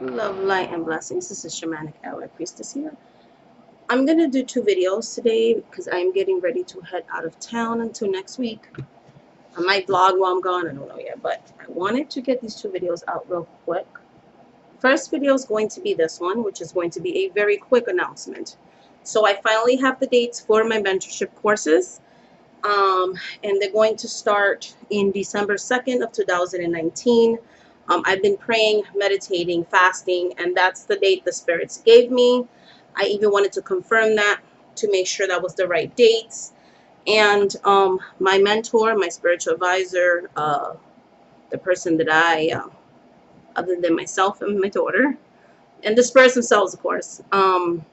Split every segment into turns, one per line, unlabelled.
Love, light, and blessings. This is Shamanic Ally Priestess here. I'm going to do two videos today because I'm getting ready to head out of town until next week. I might vlog while I'm gone, I don't know yet, but I wanted to get these two videos out real quick. First video is going to be this one, which is going to be a very quick announcement. So I finally have the dates for my mentorship courses, and they're going to start in December 2nd of 2019. I've been praying, meditating, fasting, and that's the date the spirits gave me. I even wanted to confirm that to make sure that was the right dates. And my mentor, my spiritual advisor, the person that other than myself and my daughter, and the spirits themselves, of course, the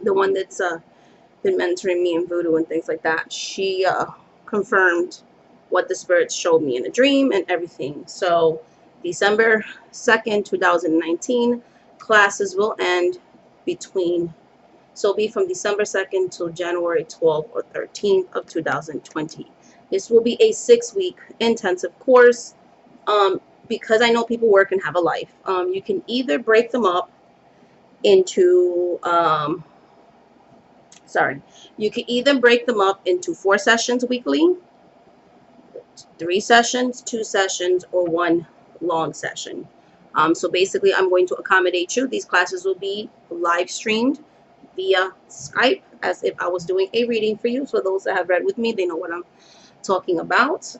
one that's been mentoring me in voodoo and things like that, she confirmed what the spirits showed me in a dream and everything. So December 2nd, 2019, classes will end between, so it'll be from December 2nd till January 12th or 13th of 2020. This will be a 6-week intensive course. Because I know people work and have a life, you can either break them up into you can either break them up into 4 sessions weekly, 3 sessions, 2 sessions, or 1 long session. So basically, I'm going to accommodate you. These classes will be live streamed via Skype as if I was doing a reading for you. So those that have read with me, they know what I'm talking about.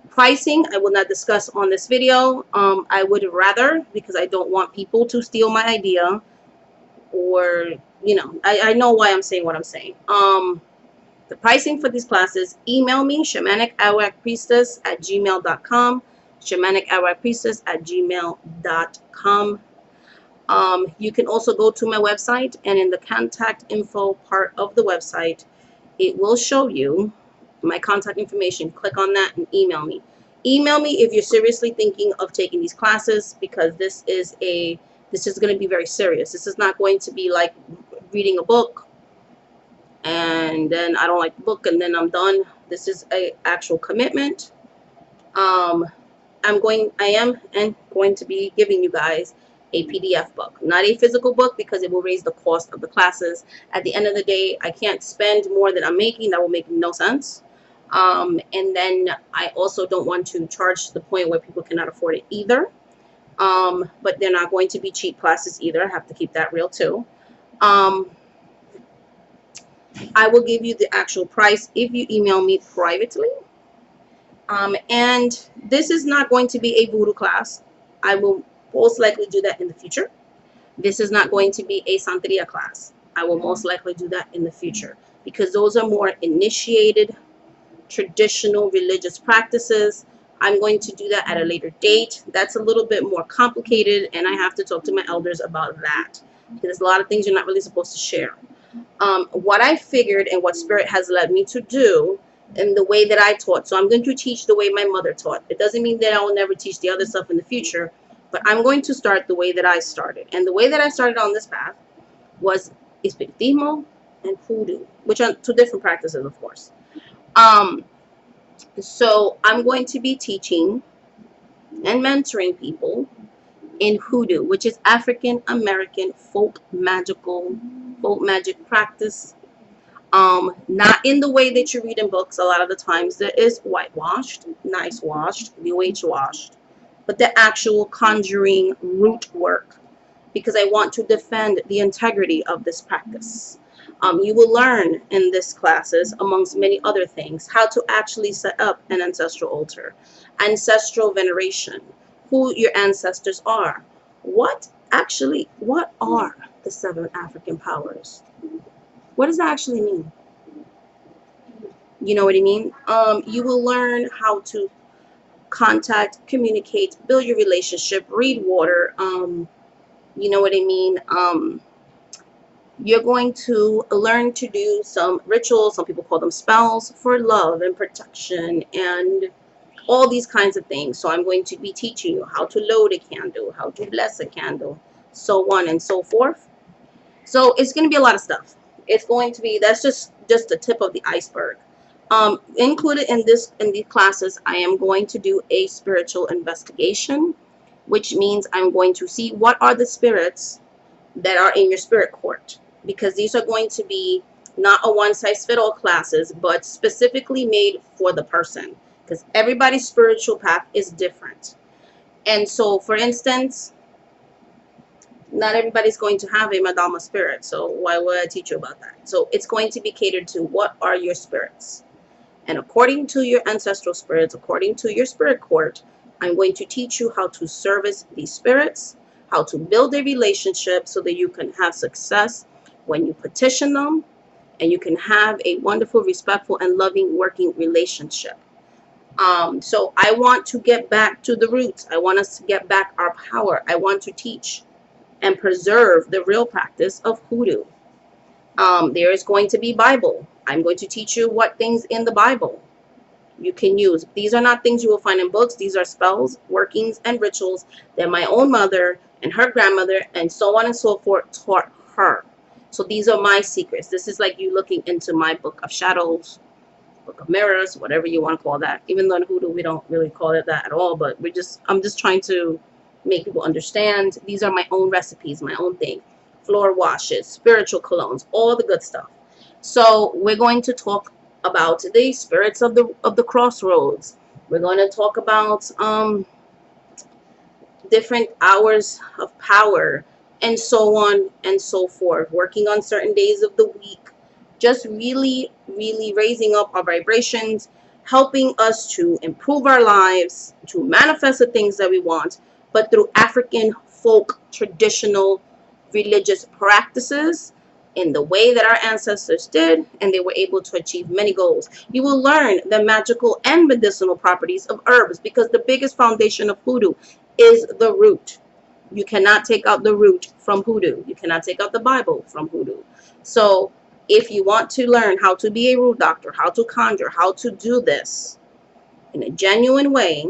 Pricing, I will not discuss on this video. I would rather, because I don't want people to steal my idea, or, you know, I know why I'm saying what I'm saying. The pricing for these classes, email me, shamanicarawakpriestess@gmail.com, shamanicarawakpriestess@gmail.com. You can also go to my website, and in the contact info part of the website, it will show you my contact information. Click on that and email me. Email me if you're seriously thinking of taking these classes, because this is going to be very serious. This is not going to be like reading a book and then I don't like the book and then I'm done. This is a actual commitment. I am going to be giving you guys a PDF book, not a physical book, because it will raise the cost of the classes. At the end of the day, I can't spend more than I'm making. That will make no sense. And then I also don't want to charge to the point where people cannot afford it either. But they're not going to be cheap classes either. I have to keep that real too. I will give you the actual price if you email me privately. And this is not going to be a voodoo class. I will most likely do that in the future. This is not going to be a Santeria class. I will most likely do that in the future, because those are more initiated, traditional religious practices. I'm going to do that at a later date. That's a little bit more complicated, and I have to talk to my elders about that, because there's a lot of things you're not really supposed to share. What I figured and what Spirit has led me to do, and the way that I taught. So I'm going to teach the way my mother taught. It doesn't mean that I will never teach the other stuff in the future, but I'm going to start the way that I started. And the way that I started on this path was Espiritismo and Hoodoo, which are 2 different practices, of course. So I'm going to be teaching and mentoring people in Hoodoo, which is African American folk magic practice. Not in the way that you read in books. A lot of the times there is whitewashed, nice washed, new age washed, but the actual conjuring root work, because I want to defend the integrity of this practice. You will learn in this classes, amongst many other things, how to actually set up an ancestral altar, ancestral veneration, who your ancestors are. What are the 7 African powers? What does that actually mean? You know what I mean? You will learn how to contact, communicate, build your relationship, read water. You know what I mean? You're going to learn to do some rituals, some people call them spells, for love and protection and all these kinds of things. So I'm going to be teaching you how to load a candle, how to bless a candle, so on and so forth. So it's going to be a lot of stuff. It's going to be, that's just the tip of the iceberg. Included in these classes, I am going to do a spiritual investigation. which means I'm going to see what are the spirits that are in your spirit court, because these are going to be not a one-size-fits-all classes, but specifically made for the person, because everybody's spiritual path is different. And so, for instance, not everybody's going to have a Madama spirit, so why would I teach you about that? So it's going to be catered to what are your spirits. And according to your ancestral spirits, according to your spirit court, I'm going to teach you how to service these spirits, how to build a relationship so that you can have success when you petition them, and you can have a wonderful, respectful, and loving working relationship. So I want to get back to the roots. I want us to get back our power. I want to teach and preserve the real practice of hoodoo. There is going to be Bible. I'm going to teach you what things in the Bible you can use. These are not things you will find in books. These are spells, workings, and rituals that my own mother and her grandmother and so on and so forth taught her. So these are my secrets. This is like you looking into my book of shadows, book of mirrors, whatever you want to call that. Even though in hoodoo we don't really call it that at all, but I'm just trying to make people understand. These are my own recipes, my own thing. Floor washes, spiritual colognes, all the good stuff. So we're going to talk about the spirits of the crossroads. We're going to talk about different hours of power and so on and so forth. Working on certain days of the week. Just really, really raising up our vibrations, helping us to improve our lives, to manifest the things that we want, but through African folk traditional religious practices in the way that our ancestors did, and they were able to achieve many goals. You will learn the magical and medicinal properties of herbs, because the biggest foundation of hoodoo is the root. You cannot take out the root from hoodoo. You cannot take out the Bible from hoodoo. So if you want to learn how to be a root doctor, how to conjure, how to do this in a genuine way,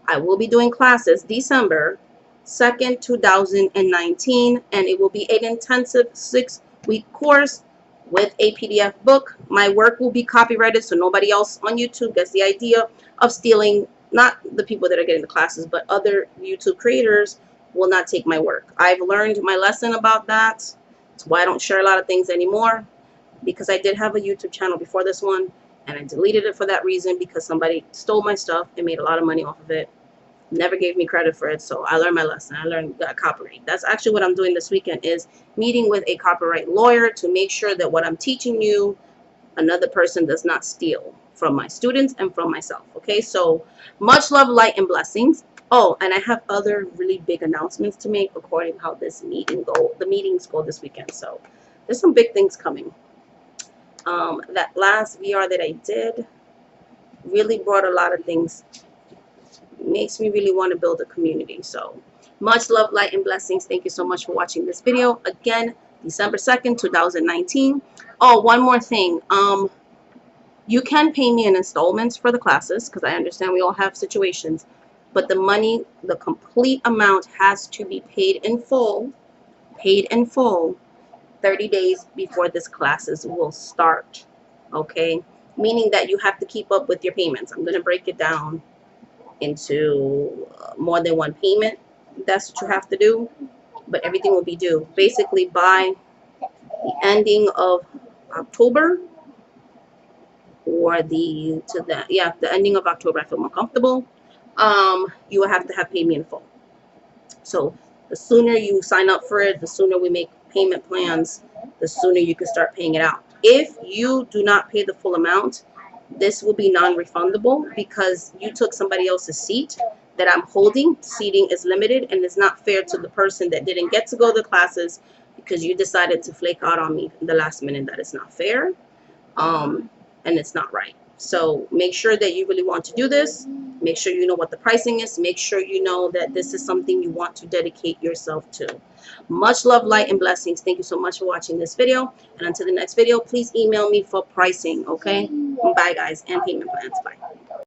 I will be doing classes December 2nd, 2019, and it will be an intensive 6-week course with a PDF book. My work will be copyrighted, so nobody else on YouTube gets the idea of stealing, not the people that are getting the classes, but other YouTube creators will not take my work. I've learned my lesson about that. That's why I don't share a lot of things anymore, because I did have a YouTube channel before this one, and I deleted it for that reason, because somebody stole my stuff and made a lot of money off of it. Never gave me credit for it, so I learned my lesson. I learned that copyright. That's actually what I'm doing this weekend, is meeting with a copyright lawyer to make sure that what I'm teaching you, another person does not steal from my students and from myself. Okay, so much love, light, and blessings. Oh, and I have other really big announcements to make according to how the meetings go this weekend. So there's some big things coming. That last VR that I did really brought a lot of things. Makes me really want to build a community. So much love, light, and blessings. Thank you so much for watching this video. Again, December 2nd, 2019. Oh, one more thing. You can pay me in installments for the classes, because I understand we all have situations, but the money, the complete amount, has to be paid in full 30 days before this classes will start. Okay, meaning that you have to keep up with your payments. I'm going to break it down into more than one payment. That's what you have to do, but everything will be due basically by the ending of October, or the ending of October. I feel more comfortable. You will have to have paid me in full. So the sooner you sign up for it, the sooner we make payment plans, the sooner you can start paying it out. If you do not pay the full amount, this will be non-refundable, because you took somebody else's seat that I'm holding. Seating is limited, and it's not fair to the person that didn't get to go to the classes because you decided to flake out on me in the last minute. That is not fair, and it's not right. So make sure that you really want to do this. Make sure you know what the pricing is. Make sure you know that this is something you want to dedicate yourself to. Much love, light, and blessings. Thank you so much for watching this video. And until the next video, please email me for pricing, okay? Bye, guys, and payment plans. Bye.